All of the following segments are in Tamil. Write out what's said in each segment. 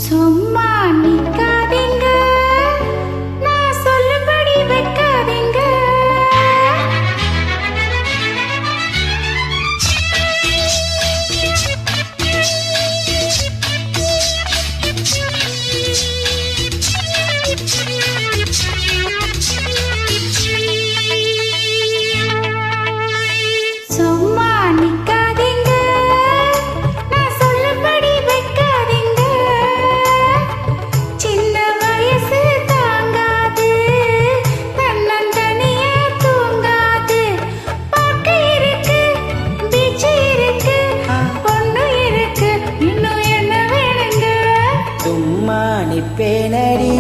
சும்மா நிக்காதீங்க, நான் சொல்லும்படி வைக்காதீங்க. சும்மா நிக்காதீங்க, நான் சொல்லும்படி வைக்காதீங்க. சின்ன வயசு தாங்காது, தன்னந்தனியா தூங்காது. பார்க்க இருக்கு, பீச் இருக்கு, பொண்ணு இருக்கு, இன்னும் என்ன வேணுங்க? சும்மா நிப்பேனடி,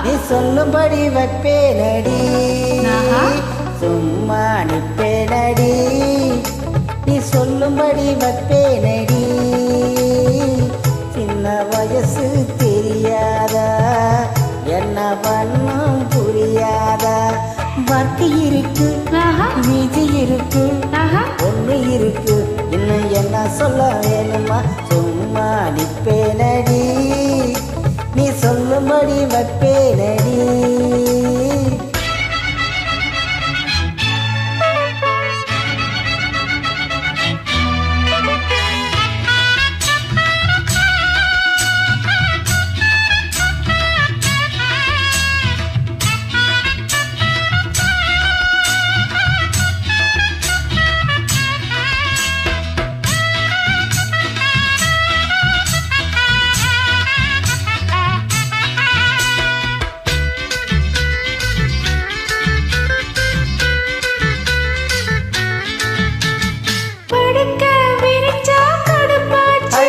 நீ சொல்லும்படி வைப்பேனடி. சும்மா நிப்பேனடி, நீ சொல்லும்படி வைப்பேனடி. சின்ன வயசு தெரியாதா, என்ன பண்ணும் புரியாதா. வட்டி இருக்கு, மீதி இருக்கு, ஒண்ணு இருக்கு, இன்னும் என்ன சொல்ல வேணுமா? சும்மா நிப்பேனடி, நீ சொல்லும்படி வைப்பேனடி. படுக்க விரிச்சா கடுப்பாச்சு,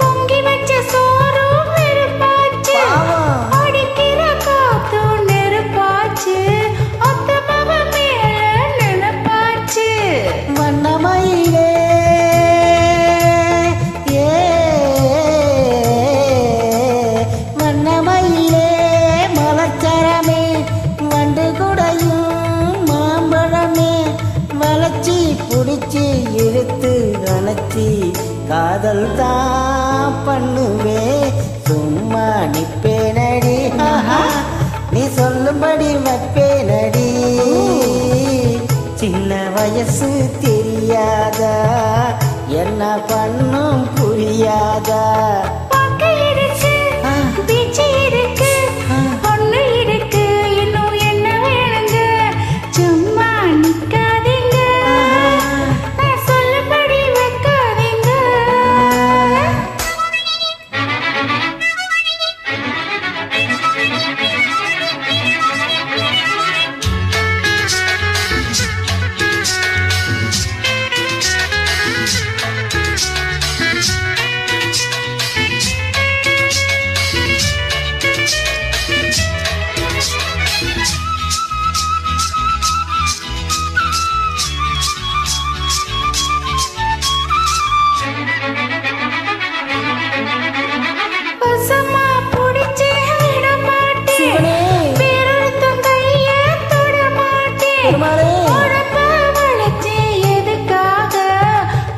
பொங்கி வச்ச சோறும் வெறுப்பாச்சு. அடிக்கிற காத்தும் நெருப்பாச்சு, ஒத்த மவ மேல நினைப்பாச்சு. வண்ணமயிலே ஏ வண்ணமயிலே மலச்சரமே, வண்டு குடையும் மாம்பழமே. வளைச்சி புடிச்சி இழுத்து அணைச்சி காதல் தான் பண்ணுவே. சும்மா நிப்பேனடி, நீ சொல்லும்படி வைப்பேனடி. சின்ன வயசு தெரியாதா, என்ன பண்ணும் புரியாதா. பார்க்க இருக்கு, பீச் இருக்கு, பொண்ணு இருக்கு, இன்னும் என்ன வேணுங்க? சும்மா நிக்காதீங்க, நான் சொல்லும்படி வைக்காதீங்க. பசமா புடிச்சு விட மாட்டேன், பேரொருத்தம் கைய தொட மாட்டேன். உடம்ப வளைச்சு எதுக்காக,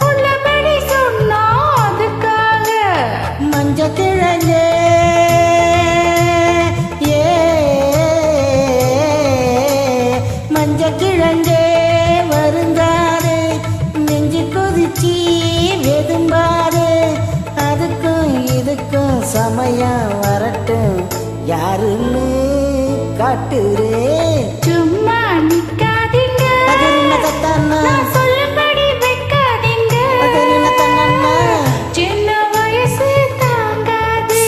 உள்ளபடி சொன்னா அதுக்காக. மஞ்ச கிழங்கே ஏ மஞ்ச கிழங்கே வருந்தாரு, நெஞ்சு கொதிச்சி வெதும்பாரு. அதுக்கும் இதுக்கும் சமயம் வரட்டும், யாருன்னு காட்டுறே. சும்மா நிக்காதீங்க, நான் சொல்லும்படி வைக்காதீங்க. சின்ன வயசு தாங்காது,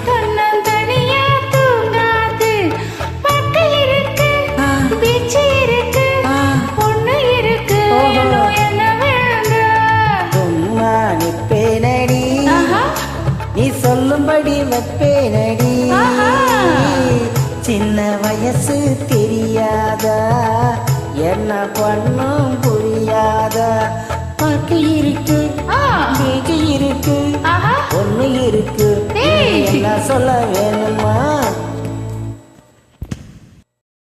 தன்னந்தனியா தூங்காது. பார்க்க இருக்கு, பீச் இருக்கு, பொண்ணு இருக்கு, இன்னும் என்ன வேணுங்க? சும்மா நிப்பேனடி, நீ சொல்லும்படி வைப்பேனடி. சின்ன வயசு தெரியாதா, என்ன பண்ணும் புரியாதா. பார்க்க இருக்கு, மீதி இருக்கு, ஒண்ணு இருக்கு, என்ன சொல்ல வேணும்?